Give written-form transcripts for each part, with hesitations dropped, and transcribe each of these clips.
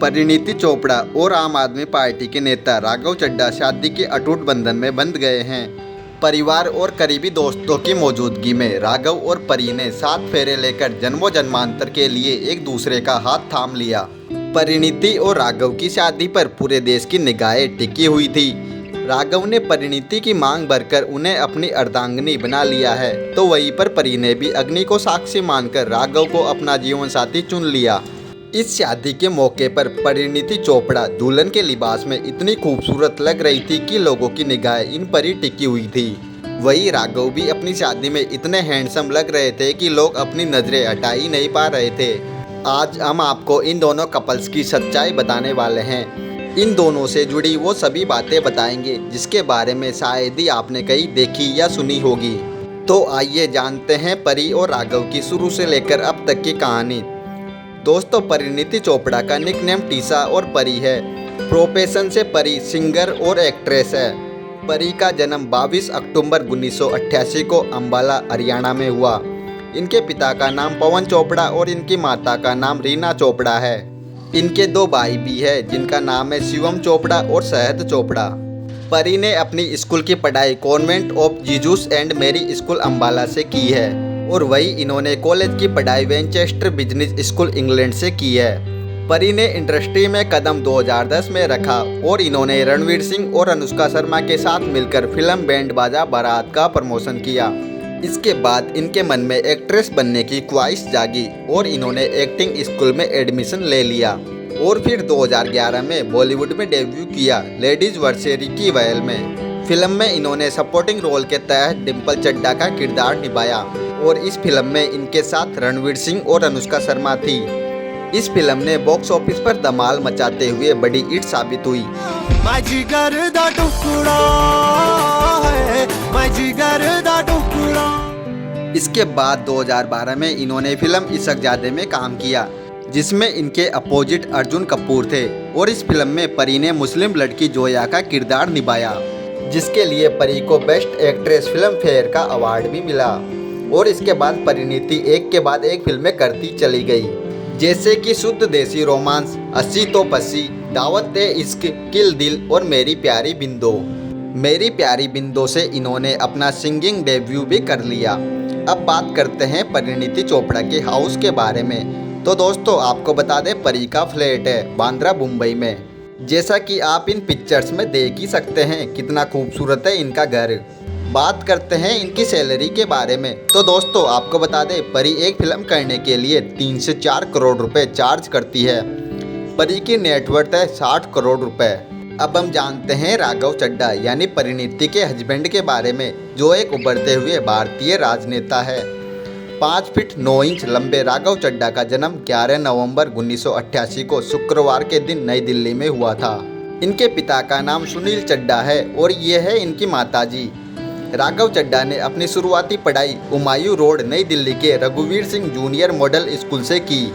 परिणीति चोपड़ा और आम आदमी पार्टी के नेता राघव चड्ढा शादी के अटूट बंधन में बंध गए हैं। परिवार और करीबी दोस्तों की मौजूदगी में राघव और परी ने 7 फेरे लेकर जन्मों जन्मांतर के लिए एक दूसरे का हाथ थाम लिया। परिणीति और राघव की शादी पर पूरे देश की निगाहें टिकी हुई थी। राघव ने परिणीति की मांग भरकर उन्हें अपनी अर्धांगिनी बना लिया है, तो वहीं पर परी ने भी अग्नि को साक्षी मानकर राघव को अपना जीवन साथी चुन लिया। इस शादी के मौके पर परिणीति चोपड़ा दुल्हन के लिबास में इतनी खूबसूरत लग रही थी कि लोगों की निगाहें इन पर ही टिकी हुई थी। वहीं राघव भी अपनी शादी में इतने हैंडसम लग रहे थे कि लोग अपनी नजरें हटा ही नहीं पा रहे थे। आज हम आपको इन दोनों कपल्स की सच्चाई बताने वाले हैं। इन दोनों से जुड़ी वो सभी बातें बताएंगे जिसके बारे में शायद ही आपने कहीं देखी या सुनी होगी। तो आइए जानते हैं परी और राघव की शुरू से लेकर अब तक की कहानी। दोस्तों, परिणीति चोपड़ा का निकनेम टीसा और परी है। प्रोफेशन से परी सिंगर और एक्ट्रेस है। परी का जन्म 22 अक्टूबर 1988 को अंबाला, हरियाणा में हुआ। इनके पिता का नाम पवन चोपड़ा और इनकी माता का नाम रीना चोपड़ा है। इनके 2 भाई भी है जिनका नाम है शिवम चोपड़ा और शहद चोपड़ा। परी ने अपनी स्कूल की पढ़ाई convent of Jesus and Mary school Ambala से की है और वही इन्होंने कॉलेज की पढ़ाई वेंचेस्टर बिजनेस स्कूल इंग्लैंड से की है। परी ने इंडस्ट्री में कदम 2010 में रखा और इन्होंने रणवीर सिंह और अनुष्का शर्मा के साथ मिलकर फिल्म बैंड बाजा बारात का प्रमोशन किया। इसके बाद इनके मन में एक्ट्रेस बनने की ख्वाहिश जागी और इन्होंने एक्टिंग स्कूल में एडमिशन ले लिया और फिर 2011 में बॉलीवुड में डेब्यू किया लेडीज वर्सेरी की वहल में। फिल्म में इन्होंने सपोर्टिंग रोल के तहत डिम्पल चड्ढा का किरदार निभाया और इस फिल्म में इनके साथ रणवीर सिंह और अनुष्का शर्मा थी। इस फिल्म ने बॉक्स ऑफिस पर धमाल मचाते हुए बड़ी हिट साबित हुई। इसके बाद 2012 में इन्होंने फिल्म इश्कजादे में काम किया जिसमें इनके अपोजिट अर्जुन कपूर थे और इस फिल्म में परी ने मुस्लिम लड़की जोया का किरदार निभाया जिसके लिए परी को बेस्ट एक्ट्रेस फिल्म फेयर का अवार्ड भी मिला। और इसके बाद परिणीति एक के बाद एक फिल्में करती चली गई, जैसे कि शुद्ध देसी रोमांस, 80 तो 80, दावत-ए-इश्क, किल दिल और मेरी प्यारी बिंदो। मेरी प्यारी बिंदो से इन्होंने अपना सिंगिंग डेब्यू भी कर लिया। अब बात करते हैं परिणीति चोपड़ा के हाउस के बारे में। तो दोस्तों, आपको बता दें परी का फ्लैट है बांद्रा, मुंबई में। जैसा कि आप इन पिक्चर्स में देख ही सकते हैं कितना खूबसूरत है इनका घर। बात करते हैं इनकी सैलरी के बारे में। तो दोस्तों, आपको बता दें परी एक फिल्म करने के लिए 3 से 4 करोड़ रुपए चार्ज करती है। परी की नेटवर्थ है 60 करोड़ रुपए। अब हम जानते हैं राघव चड्ढा यानी परिणीति के हस्बैंड के बारे में, जो एक उभरते हुए भारतीय राजनेता है। 5 फीट 9 इंच लंबे राघव चड्ढा का जन्म 11 नवंबर 1988 को शुक्रवार के दिन नई दिल्ली में हुआ था। इनके पिता का नाम सुनील चड्ढा है और ये है इनकी माताजी। राघव चड्ढा ने अपनी शुरुआती पढ़ाई हुमायूं रोड, नई दिल्ली के रघुवीर सिंह जूनियर मॉडल स्कूल से की।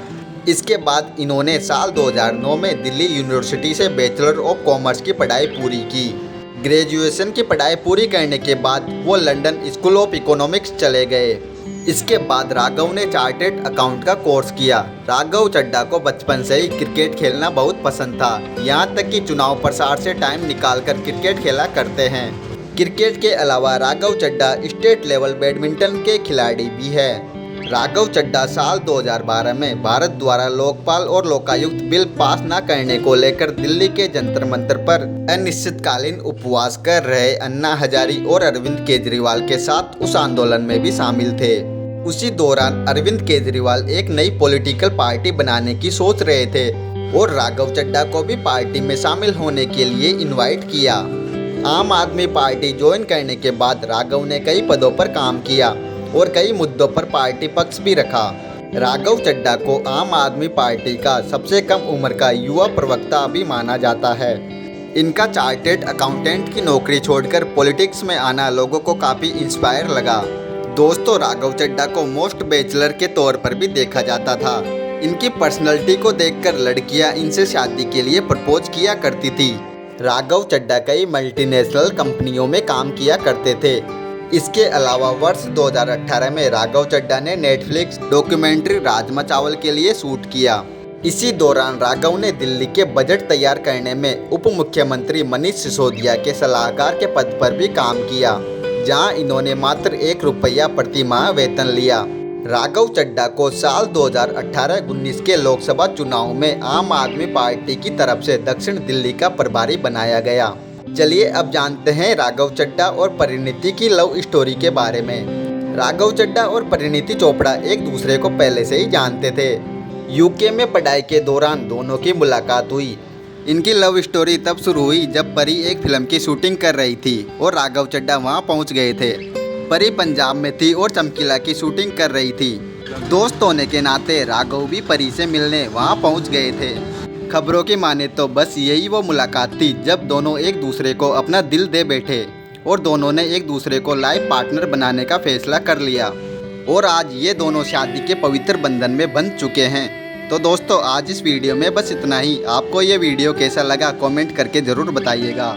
इसके बाद इन्होंने साल 2009 में दिल्ली यूनिवर्सिटी से बैचलर ऑफ कॉमर्स की पढ़ाई पूरी की। ग्रेजुएशन की पढ़ाई पूरी करने के बाद वो लंदन स्कूल ऑफ इकोनॉमिक्स चले गए। इसके बाद राघव ने चार्टेड अकाउंट का कोर्स किया। राघव चड्ढा को बचपन से ही क्रिकेट खेलना बहुत पसंद था, यहाँ तक कि चुनाव प्रचार से टाइम निकालकर क्रिकेट खेला करते हैं। क्रिकेट के अलावा Raghav Chadha state level badminton के खिलाड़ी भी है। राघव चड्ढा साल 2012 में भारत द्वारा लोकपाल और लोकायुक्त बिल पास न करने को लेकर दिल्ली के जंतर मंतर पर अनिश्चितकालीन उपवास कर रहे अन्ना हजारी और अरविंद केजरीवाल के साथ उस आंदोलन में भी शामिल थे। उसी दौरान अरविंद केजरीवाल एक नई पॉलिटिकल पार्टी बनाने की सोच रहे थे और राघव चड्ढा को भी पार्टी में शामिल होने के लिए इनवाइट किया। आम आदमी पार्टी ज्वाइन करने के बाद राघव ने कई पदों पर काम किया और कई मुद्दों पर पार्टी पक्ष भी रखा। राघव चड्ढा को आम आदमी पार्टी का सबसे कम उम्र का युवा प्रवक्ता भी माना जाता है। इनका चार्टेड अकाउंटेंट की नौकरी छोड़कर पॉलिटिक्स में आना लोगों को काफ़ी इंस्पायर लगा। दोस्तों, राघव चड्ढा को मोस्ट बैचलर के तौर पर भी देखा जाता था। इनकी पर्सनैलिटी को देखकर लड़कियां इनसे शादी के लिए प्रपोज किया करती थी। राघव चड्ढा कई मल्टीनेशनल कंपनियों में काम किया करते थे। इसके अलावा वर्ष 2018 में राघव चड्ढा ने नेटफ्लिक्स डॉक्यूमेंट्री राजमा चावल के लिए शूट किया। इसी दौरान राघव ने दिल्ली के बजट तैयार करने में उप मुख्यमंत्री मनीष सिसोदिया के सलाहकार के पद पर भी काम किया, जहां इन्होंने मात्र 1 रुपया प्रति माह वेतन लिया। राघव चड्ढा को साल 2018-19 के लोकसभा चुनाव में आम आदमी पार्टी की तरफ से दक्षिण दिल्ली का प्रभारी बनाया गया। चलिए अब जानते हैं राघव चड्ढा और परिणीति की लव स्टोरी के बारे में। राघव चड्ढा और परिणीति चोपड़ा एक दूसरे को पहले से ही जानते थे। यूके में पढ़ाई के दौरान दोनों की मुलाकात हुई। इनकी लव स्टोरी तब शुरू हुई जब परी एक फिल्म की शूटिंग कर रही थी और राघव चड्ढा वहां पहुंच गए थे। परी पंजाब में थी और चमकीला की शूटिंग कर रही थी। दोस्त होने के नाते राघव भी परी से मिलने वहां पहुंच गए थे। खबरों की माने तो बस यही वो मुलाकात थी जब दोनों एक दूसरे को अपना दिल दे बैठे और दोनों ने एक दूसरे को लाइफ पार्टनर बनाने का फैसला कर लिया और आज ये दोनों शादी के पवित्र बंधन में बंध चुके हैं। तो दोस्तों आज इस वीडियो में बस इतना ही। आपको ये वीडियो कैसा लगा कमेंट करके ज़रूर बताइएगा।